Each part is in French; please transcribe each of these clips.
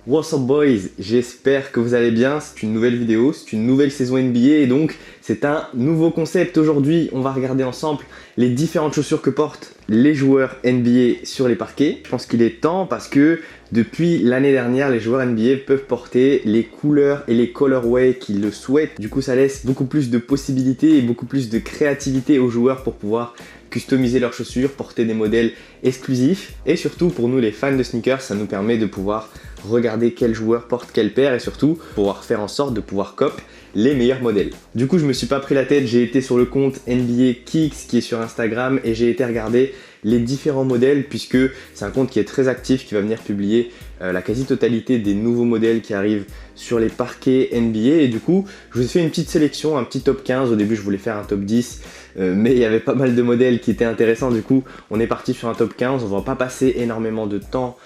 What's up boys, j'espère que vous allez bien, c'est une nouvelle vidéo, c'est une nouvelle saison NBA et donc c'est un nouveau concept. Aujourd'hui on va regarder ensemble les différentes chaussures que portent les joueurs NBA sur les parquets. Je pense qu'il est temps parce que depuis l'année dernière les joueurs NBA peuvent porter les couleurs et les colorways qu'ils le souhaitent. Du coup ça laisse beaucoup plus de possibilités et beaucoup plus de créativité aux joueurs pour pouvoir customiser leurs chaussures, porter des modèles exclusifs et surtout pour nous les fans de sneakers ça nous permet de pouvoir regarder quel joueur porte quelle paire et surtout pouvoir faire en sorte de pouvoir cop les meilleurs modèles. Du coup je me suis pas pris la tête, j'ai été sur le compte NBA Kicks qui est sur Instagram et j'ai été regarder les différents modèles puisque c'est un compte qui est très actif qui va venir publier la quasi-totalité des nouveaux modèles qui arrivent sur les parquets NBA et du coup je vous ai fait une petite sélection, un petit top 15. Au début je voulais faire un top 10 mais il y avait pas mal de modèles qui étaient intéressants, du coup on est parti sur un top 15. On va pas passer énormément de temps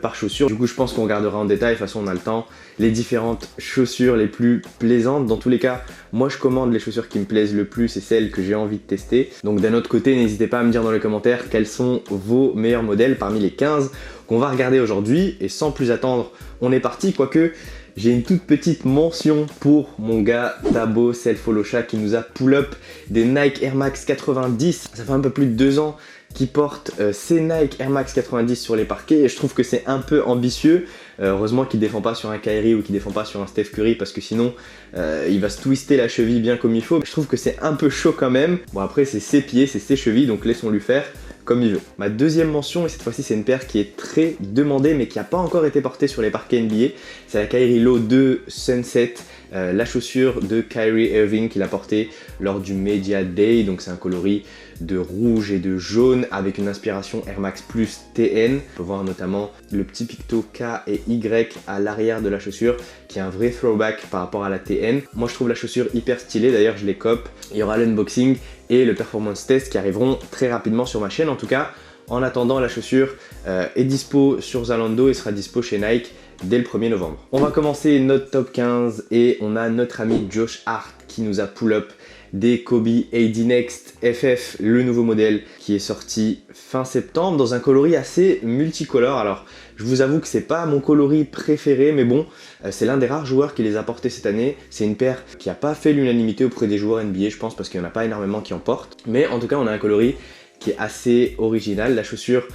par chaussure, du coup je pense qu'on regardera en détail, de toute façon on a le temps, les différentes chaussures les plus plaisantes. Dans tous les cas moi je commande les chaussures qui me plaisent le plus et celles que j'ai envie de tester, donc d'un autre côté n'hésitez pas à me dire dans les commentaires quels sont vos meilleurs modèles parmi les 15 qu'on va regarder aujourd'hui. Et sans plus attendre on est parti, quoique j'ai une toute petite mention pour mon gars Thabo Selfolosha qui nous a pull up des Nike Air Max 90. Ça fait un peu plus de 2 ans qu'il porte ces Nike Air Max 90 sur les parquets et je trouve que c'est un peu ambitieux. Heureusement qu'il défend pas sur un Kyrie ou qu'il défend pas sur un Steph Curry parce que sinon il va se twister la cheville bien comme il faut. Je trouve que c'est un peu chaud quand même. Bon après c'est ses pieds, c'est ses chevilles, donc laissons-lui faire comme il veut. Ma deuxième mention, et cette fois-ci c'est une paire qui est très demandée mais qui n'a pas encore été portée sur les parquets NBA, c'est la Kyrie Low 2 Sunset, la chaussure de Kyrie Irving qu'il a portée lors du Media Day. Donc c'est un coloris de rouge et de jaune avec une inspiration Air Max Plus TN. On peut voir notamment le petit picto K et Y à l'arrière de la chaussure qui est un vrai throwback par rapport à la TN. Moi je trouve la chaussure hyper stylée, d'ailleurs je les cope. Il y aura l'unboxing et le performance test qui arriveront très rapidement sur ma chaîne. En tout cas, en attendant, la chaussure est dispo sur Zalando et sera dispo chez Nike dès le 1er novembre. On va commencer notre top 15 et on a notre ami Josh Hart qui nous a pull up des Kobe AD Next FF, le nouveau modèle qui est sorti fin septembre dans un coloris assez multicolore. Alors je vous avoue que c'est pas mon coloris préféré, mais bon, c'est l'un des rares joueurs qui les a portés cette année. C'est une paire qui n'a pas fait l'unanimité auprès des joueurs NBA, je pense, parce qu'il n'y en a pas énormément qui en portent. Mais en tout cas, on a un coloris qui est assez original. La chaussure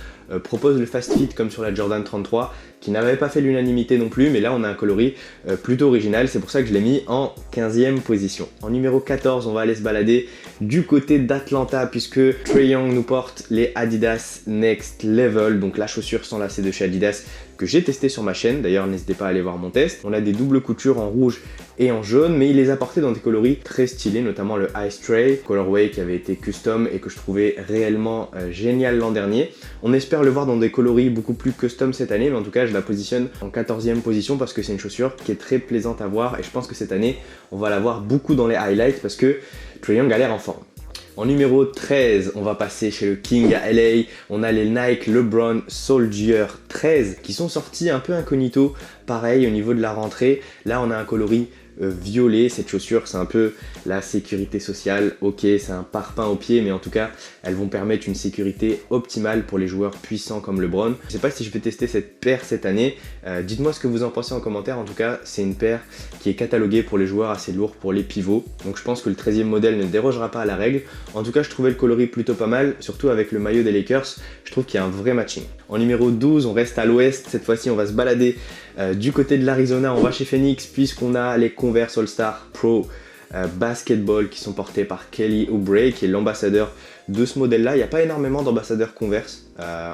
propose le fast fit comme sur la Jordan 33 qui n'avait pas fait l'unanimité non plus, mais là on a un coloris plutôt original, c'est pour ça que je l'ai mis en 15e position. En numéro 14 on va aller se balader du côté d'Atlanta puisque Trae Young nous porte les Adidas Next Level, donc la chaussure sans lacets de chez Adidas que j'ai testé sur ma chaîne, d'ailleurs n'hésitez pas à aller voir mon test. On a des doubles coutures en rouge et en jaune, mais il les a portés dans des coloris très stylés, notamment le Ice Tray, colorway qui avait été custom et que je trouvais réellement génial l'an dernier. On espère le voir dans des coloris beaucoup plus custom cette année, mais en tout cas je la positionne en 14e position parce que c'est une chaussure qui est très plaisante à voir et je pense que cette année on va la voir beaucoup dans les highlights parce que Trae Young a l'air en forme. En numéro 13, on va passer chez le King à LA. On a les Nike LeBron Soldier 13 qui sont sortis un peu incognito. Pareil au niveau de la rentrée. Là, on a un coloris violet. Cette chaussure, c'est un peu la sécurité sociale. Ok, c'est un parpaing au pied, mais en tout cas, elles vont permettre une sécurité optimale pour les joueurs puissants comme LeBron. Je ne sais pas si je vais tester cette paire cette année. Dites-moi ce que vous en pensez en commentaire. En tout cas, c'est une paire qui est cataloguée pour les joueurs assez lourds, pour les pivots. Donc je pense que le 13e modèle ne dérogera pas à la règle. En tout cas, je trouvais le coloris plutôt pas mal, surtout avec le maillot des Lakers. Je trouve qu'il y a un vrai matching. En numéro 12, on reste à l'ouest. Cette fois-ci, on va se balader du côté de l'Arizona. On va chez Phoenix puisqu'on a les Converse All-Star Pro Basketball qui sont portés par Kelly Oubre qui est l'ambassadeur de ce modèle-là. Il n'y a pas énormément d'ambassadeurs Converse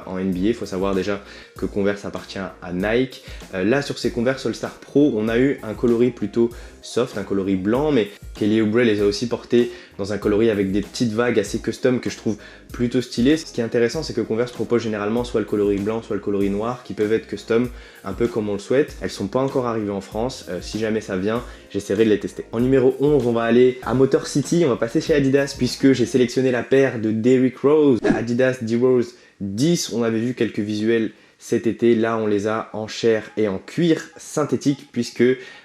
en NBA. Il faut savoir déjà que Converse appartient à Nike. Là, sur ces Converse All-Star Pro, on a eu un coloris plutôt soft, un coloris blanc, mais Kelly Oubre les a aussi portés dans un coloris avec des petites vagues assez custom que je trouve plutôt stylé. Ce qui est intéressant, c'est que Converse propose généralement soit le coloris blanc, soit le coloris noir, qui peuvent être custom, un peu comme on le souhaite. Elles sont pas encore arrivées en France. Si jamais ça vient, j'essaierai de les tester. En numéro 11, on va aller à Motor City. On va passer chez Adidas puisque j'ai sélectionné la paire de Derrick Rose, la Adidas D-Rose 10. On avait vu quelques visuels cet été. Là, on les a en chair et en cuir synthétique puisque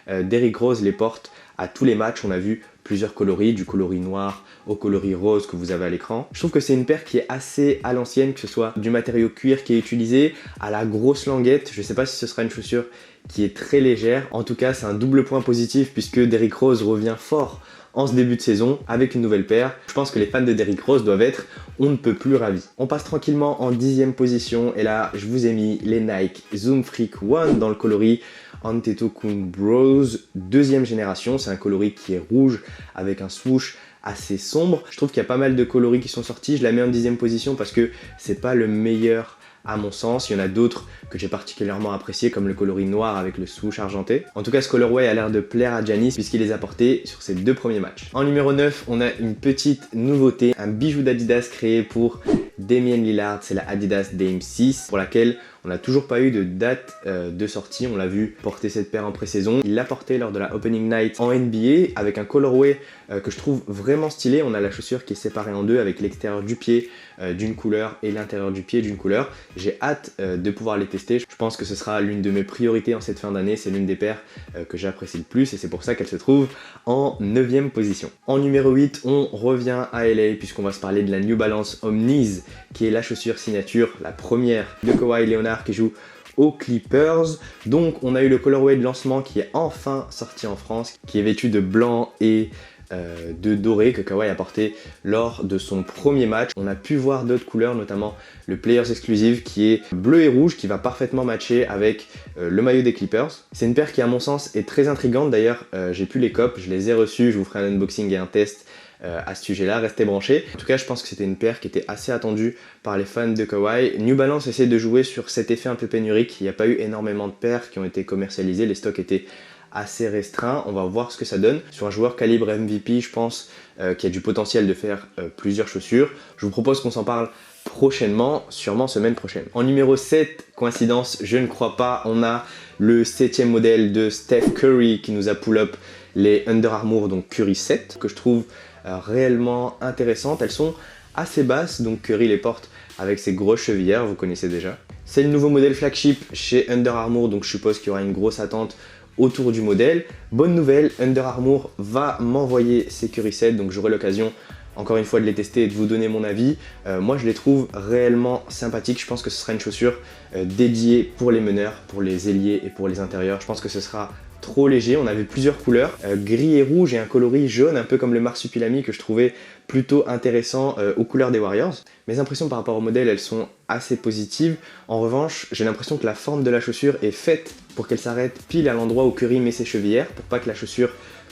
Derrick Rose les porte à tous les matchs. On a vu plusieurs coloris, du coloris noir au coloris rose que vous avez à l'écran. Je trouve que c'est une paire qui est assez à l'ancienne, que ce soit du matériau cuir qui est utilisé, à la grosse languette. Je ne sais pas si ce sera une chaussure qui est très légère. En tout cas, c'est un double point positif puisque Derrick Rose revient fort en ce début de saison avec une nouvelle paire. Je pense que les fans de Derrick Rose doivent être on ne peut plus ravis. On passe tranquillement en 10e position et là, je vous ai mis les Nike Zoom Freak One dans le coloris Antetokounmpo Bros 2e génération. C'est un coloris qui est rouge avec un swoosh assez sombre. Je trouve qu'il y a pas mal de coloris qui sont sortis. Je la mets en 10e position parce que c'est pas le meilleur à mon sens. Il y en a d'autres que j'ai particulièrement appréciés comme le coloris noir avec le swoosh argenté. En tout cas, ce colorway a l'air de plaire à Giannis puisqu'il les a portés sur ses 2 premiers matchs. En numéro 9, on a une petite nouveauté, un bijou d'Adidas créé pour Damian Lillard, c'est la Adidas Dame 6 pour laquelle on n'a toujours pas eu de date de sortie. On l'a vu porter cette paire en pré-saison. Il l'a portée lors de la Opening Night en NBA avec un colorway que je trouve vraiment stylé. On a la chaussure qui est séparée en deux avec l'extérieur du pied d'une couleur et l'intérieur du pied d'une couleur. J'ai hâte de pouvoir les tester. Je pense que ce sera l'une de mes priorités en cette fin d'année. C'est l'une des paires que j'apprécie le plus et c'est pour ça qu'elle se trouve en 9e position. En numéro 8, on revient à LA puisqu'on va se parler de la New Balance Omnis qui est la chaussure signature, la première de Kawhi Leonard qui joue aux Clippers. Donc on a eu le colorway de lancement qui est enfin sorti en France, qui est vêtu de blanc et de doré que Kawhi a porté lors de son premier match. On a pu voir d'autres couleurs, notamment le Players Exclusive qui est bleu et rouge, qui va parfaitement matcher avec le maillot des Clippers. C'est une paire qui à mon sens est très intrigante. D'ailleurs j'ai pu les copes, je les ai reçus, je vous ferai un unboxing et un test à ce sujet-là, restez branchés. En tout cas, je pense que c'était une paire qui était assez attendue par les fans de Kawhi. New Balance essaie de jouer sur cet effet un peu pénurique. Il n'y a pas eu énormément de paires qui ont été commercialisées, les stocks étaient assez restreints. On va voir ce que ça donne. Sur un joueur calibre MVP, je pense qu'il y a du potentiel de faire plusieurs chaussures. Je vous propose qu'on s'en parle prochainement, sûrement semaine prochaine. En numéro 7, coïncidence, je ne crois pas, on a le 7e modèle de Steph Curry qui nous a pull-up les Under Armour, donc Curry 7, que je trouve réellement intéressantes. Elles sont assez basses, donc Curry les porte avec ses grosses chevillères, vous connaissez déjà. C'est le nouveau modèle flagship chez Under Armour, donc je suppose qu'il y aura une grosse attente autour du modèle. Bonne nouvelle, Under Armour va m'envoyer ces Curry 7, donc j'aurai l'occasion encore une fois de les tester et de vous donner mon avis. Moi je les trouve réellement sympathiques. Je pense que ce sera une chaussure dédiée pour les meneurs, pour les ailiers et pour les intérieurs. Je pense que ce sera trop léger. On avait plusieurs couleurs, gris et rouge et un coloris jaune, un peu comme le marsupilami que je trouvais plutôt intéressant aux couleurs des Warriors. Mes impressions par rapport au modèle, elles sont assez positives. En revanche, j'ai l'impression que la forme de la chaussure est faite pour qu'elle s'arrête pile à l'endroit où Curry met ses chevillères, pour pas que la chaussure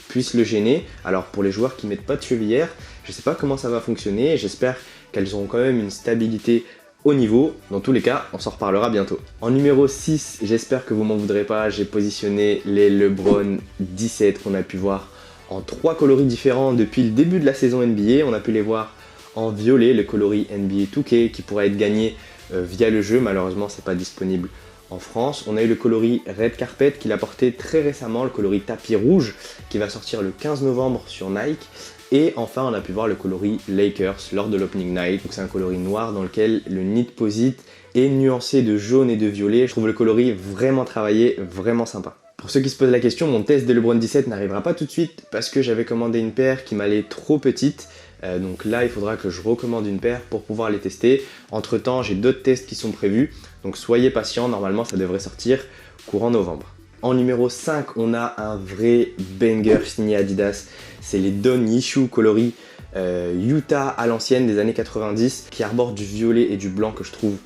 puisse le gêner. Alors pour les joueurs qui mettent pas de chevillères, je sais pas comment ça va fonctionner. J'espère qu'elles auront quand même une stabilité au niveau. Dans tous les cas, on s'en reparlera bientôt. En numéro 6, j'espère que vous m'en voudrez pas, j'ai positionné les LeBron 17 qu'on a pu voir en 3 coloris différents depuis le début de la saison NBA. On a pu les voir en violet, le coloris NBA 2K qui pourrait être gagné via le jeu. Malheureusement, c'est pas disponible en France. On a eu le coloris Red Carpet qu'il a porté très récemment, le coloris tapis rouge qui va sortir le 15 novembre sur Nike. Et enfin, on a pu voir le coloris Lakers lors de l'Opening Night. Donc c'est un coloris noir dans lequel le Knitposite est nuancé de jaune et de violet. Je trouve le coloris vraiment travaillé, vraiment sympa. Pour ceux qui se posent la question, mon test de LeBron 17 n'arrivera pas tout de suite parce que j'avais commandé une paire qui m'allait trop petite. Donc là, il faudra que je recommande une paire pour pouvoir les tester. Entre temps, j'ai d'autres tests qui sont prévus. Donc soyez patients, normalement ça devrait sortir courant novembre. En numéro 5, on a un vrai banger signé Adidas. C'est les Don Yishu coloris Utah à l'ancienne des années 90 qui arborent du violet et du blanc que je trouve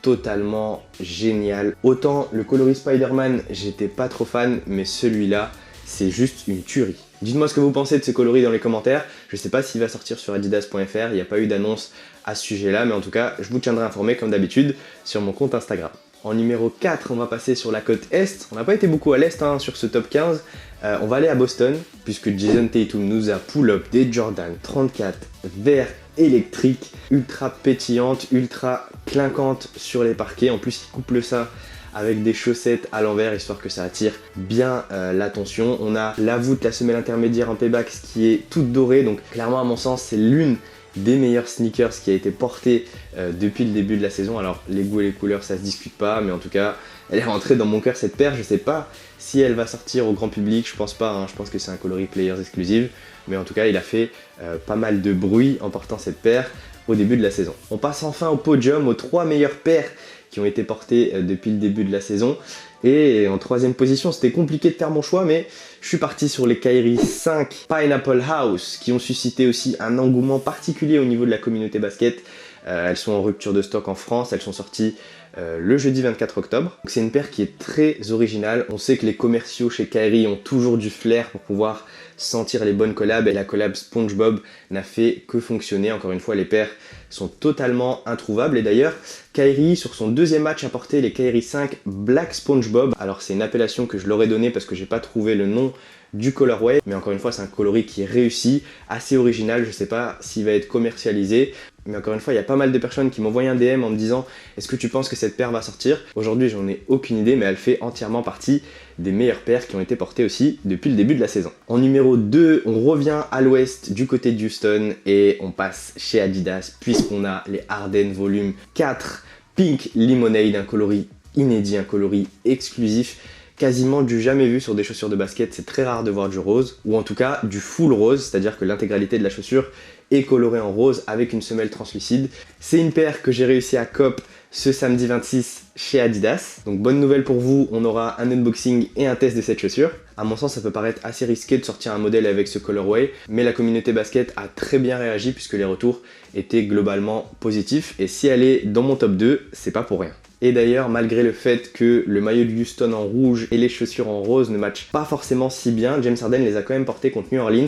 totalement génial. Autant le coloris Spider-Man, j'étais pas trop fan, mais celui-là, c'est juste une tuerie. Dites-moi ce que vous pensez de ce coloris dans les commentaires. Je sais pas s'il va sortir sur adidas.fr, il n'y a pas eu d'annonce à ce sujet-là, mais en tout cas, je vous tiendrai informé comme d'habitude sur mon compte Instagram. En numéro 4, on va passer sur la côte Est. On n'a pas été beaucoup à l'Est sur ce top 15. On va aller à Boston, puisque Jason Tatum nous a pull-up des Jordan 34 vert électrique, ultra pétillante, ultra clinquante sur les parquets. En plus, il couple ça avec des chaussettes à l'envers, histoire que ça attire bien l'attention. On a la voûte, la semelle intermédiaire en payback qui est toute dorée, donc clairement à mon sens, c'est l'une des meilleurs sneakers qui a été porté depuis le début de la saison. Alors les goûts et les couleurs ça se discute pas, mais en tout cas elle est rentrée dans mon cœur cette paire. Je sais pas si elle va sortir au grand public, je pense pas, hein. Je pense que c'est un coloris Players exclusive, mais en tout cas il a fait pas mal de bruit en portant cette paire au début de la saison. On passe enfin au podium, aux 3 meilleures paires qui ont été portées depuis le début de la saison. Et en 3ème position, c'était compliqué de faire mon choix, mais je suis parti sur les Kyrie 5 Pineapple House, qui ont suscité aussi un engouement particulier au niveau de la communauté basket. Elles sont en rupture de stock en France, elles sont sorties le jeudi 24 octobre. C'est une paire qui est très originale. On sait que les commerciaux chez Kyrie ont toujours du flair pour pouvoir sentir les bonnes collabs, et la collab SpongeBob n'a fait que fonctionner. Encore une fois, les paires sont totalement introuvables, et d'ailleurs Kyrie sur son 2e match a porté les Kyrie 5 Black SpongeBob. Alors c'est une appellation que je leur ai donnée parce que j'ai pas trouvé le nom du colorway, mais encore une fois c'est un coloris qui est réussi, assez original. Je sais pas s'il va être commercialisé, mais encore une fois il y a pas mal de personnes qui m'ont envoyé un DM en me disant est-ce que tu penses que cette paire va sortir? Aujourd'hui j'en ai aucune idée, mais elle fait entièrement partie des meilleures paires qui ont été portées aussi depuis le début de la saison. En numéro 2, on revient à l'ouest du côté de Houston et on passe chez Adidas puisqu'on a les Harden Volume 4 Pink Lemonade, un coloris inédit, un coloris exclusif, quasiment du jamais vu sur des chaussures de basket. C'est très rare de voir du rose, ou en tout cas du full rose, c'est-à-dire que l'intégralité de la chaussure est colorée en rose avec une semelle translucide. C'est une paire que j'ai réussi à cop ce samedi 26 chez Adidas. Donc bonne nouvelle pour vous, on aura un unboxing et un test de cette chaussure. À mon sens, ça peut paraître assez risqué de sortir un modèle avec ce colorway, mais la communauté basket a très bien réagi puisque les retours étaient globalement positifs. Et si elle est dans mon top 2, c'est pas pour rien. Et d'ailleurs, malgré le fait que le maillot de Houston en rouge et les chaussures en rose ne matchent pas forcément si bien, James Harden les a quand même portés contre New Orleans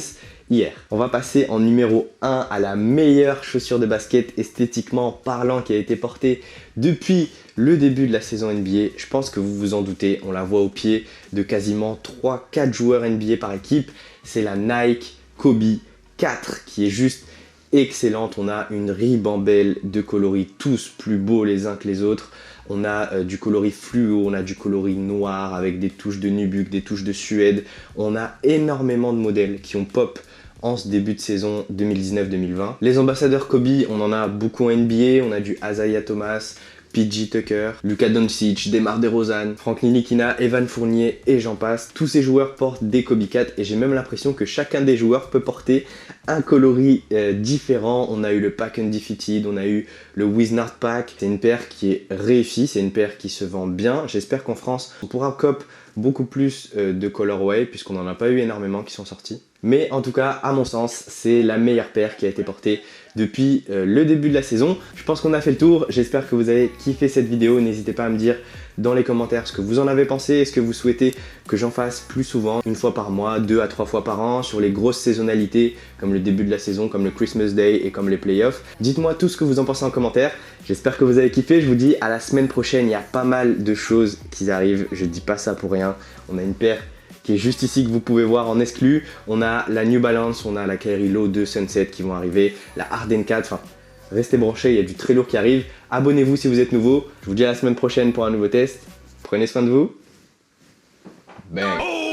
hier. On va passer en numéro 1 à la meilleure chaussure de basket esthétiquement parlant qui a été portée depuis le début de la saison NBA. Je pense que vous vous en doutez, on la voit au pied de quasiment 3-4 joueurs NBA par équipe. C'est la Nike Kobe 4 qui est juste excellente. On a une ribambelle de coloris, tous plus beaux les uns que les autres. On a du coloris fluo, on a du coloris noir avec des touches de nubuck, des touches de suède. On a énormément de modèles qui ont pop en ce début de saison 2019-2020. Les ambassadeurs Kobe, on en a beaucoup en NBA. On a du Isaiah Thomas, PG Tucker, Luka Doncic, DeMar DeRozan, Frank Ntilikina, Evan Fournier et j'en passe. Tous ces joueurs portent des Kobe 4 et j'ai même l'impression que chacun des joueurs peut porter un coloris différent. On a eu le Pack Undefeated, on a eu le Wizard Pack. C'est une paire qui est réussie, c'est une paire qui se vend bien. J'espère qu'en France, on pourra cop beaucoup plus de colorway puisqu'on n'en a pas eu énormément qui sont sortis. Mais en tout cas, à mon sens, c'est la meilleure paire qui a été portée depuis le début de la saison. Je pense qu'on a fait le tour. J'espère que vous avez kiffé cette vidéo. N'hésitez pas à me dire dans les commentaires ce que vous en avez pensé. Est-ce que vous souhaitez que j'en fasse plus souvent, 1 fois par mois, 2 à 3 fois par an, sur les grosses saisonnalités comme le début de la saison, comme le Christmas Day et comme les playoffs? Dites-moi tout ce que vous en pensez en commentaire. J'espère que vous avez kiffé. Je vous dis à la semaine prochaine. Il y a pas mal de choses qui arrivent. Je dis pas ça pour rien. On a une paire qui est juste ici que vous pouvez voir en exclu. On a la New Balance, on a la Kyrie Low 2 Sunset qui vont arriver, la Harden 4, enfin restez branchés, il y a du très lourd qui arrive. Abonnez-vous si vous êtes nouveau. Je vous dis à la semaine prochaine pour un nouveau test. Prenez soin de vous. Bang.